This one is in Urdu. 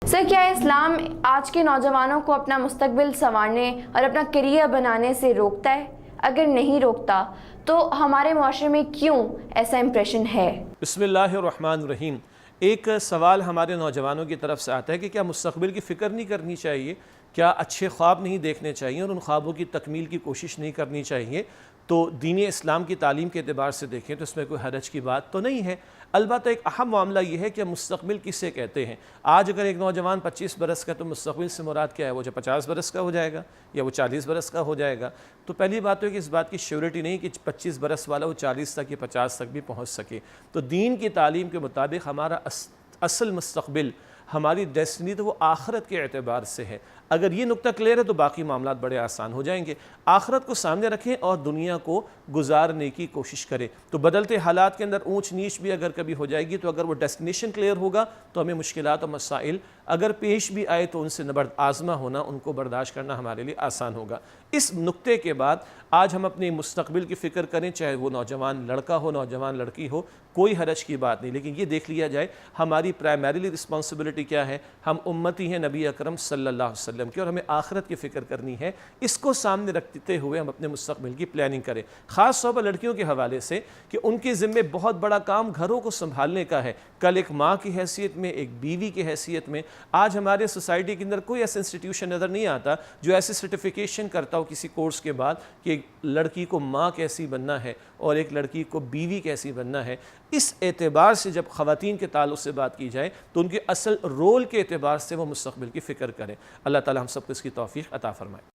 سر، کیا اسلام آج کے نوجوانوں کو اپنا مستقبل سنوارنے اور اپنا کیریئر بنانے سے روکتا ہے؟ اگر نہیں روکتا تو ہمارے معاشرے میں کیوں ایسا امپریشن ہے؟ بسم اللہ الرحمن الرحیم۔ ایک سوال ہمارے نوجوانوں کی طرف سے آتا ہے کہ کیا مستقبل کی فکر نہیں کرنی چاہیے؟ کیا اچھے خواب نہیں دیکھنے چاہیے اور ان خوابوں کی تکمیل کی کوشش نہیں کرنی چاہیے؟ تو دین اسلام کی تعلیم کے اعتبار سے دیکھیں تو اس میں کوئی حرج کی بات تو نہیں ہے۔ البتہ ایک اہم معاملہ یہ ہے کہ مستقبل کسے کہتے ہیں۔ آج اگر ایک نوجوان 25 برس کا تو مستقبل سے مراد کیا ہے؟ وہ جو 50 برس کا ہو جائے گا یا وہ 40 برس کا ہو جائے گا؟ تو پہلی بات ہے کہ اس بات کی شیورٹی نہیں کہ 25 برس والا وہ 40 تک یا 50 تک بھی پہنچ سکے۔ تو دین کی تعلیم کے مطابق ہمارا اصل مستقبل، ہماری ڈیسٹنی تو وہ آخرت کے اعتبار سے ہے۔ اگر یہ نقطہ کلیئر ہے تو باقی معاملات بڑے آسان ہو جائیں گے۔ آخرت کو سامنے رکھیں اور دنیا کو گزارنے کی کوشش کریں۔ تو بدلتے حالات کے اندر اونچ نیچ بھی اگر کبھی ہو جائے گی تو اگر وہ ڈیسٹینیشن کلیئر ہوگا تو ہمیں مشکلات اور مسائل اگر پیش بھی آئے تو ان سے آزما ہونا، ان کو برداشت کرنا ہمارے لیے آسان ہوگا۔ اس نقطے کے بعد آج ہم اپنے مستقبل کی فکر کریں، چاہے وہ نوجوان لڑکا ہو، نوجوان لڑکی ہو، کوئی حرج کی بات نہیں، لیکن یہ دیکھ لیا جائے ہماری پرائمریلی رسپانسبلٹی کیا ہے۔ ہم امتی ہیں نبی اکرم صلی اللہ علیہ وسلم کی اور ہمیں آخرت کی فکر کرنی ہے۔ اس کو سامنے رکھتے ہوئے ہم اپنے مستقبل کی پلاننگ کریں، خاص طور پر لڑکیوں کے حوالے سے کہ ان کے ذمے بہت بڑا کام گھروں کو سنبھالنے کا ہے۔ کل ایک ماں کی حیثیت میں، ایک بیوی کی حیثیت میں آج ہمارے سوسائٹی کے اندر کوئی ایسا انسٹیٹیوشن نظر نہیں آتا جو ایسی سرٹیفیکیشن کرتا ہو کسی کورس کے بعد کہ ایک لڑکی کو ماں کیسی بننا ہے اور ایک لڑکی کو بیوی کیسی بننا ہے۔ اس اعتبار سے جب خواتین کے تعلق سے بات کی جائے تو ان کے اصل رول کے اعتبار سے وہ مستقبل کی فکر کریں۔ اللہ تعالی ہم سب کو اس کی توفیق عطا فرمائے۔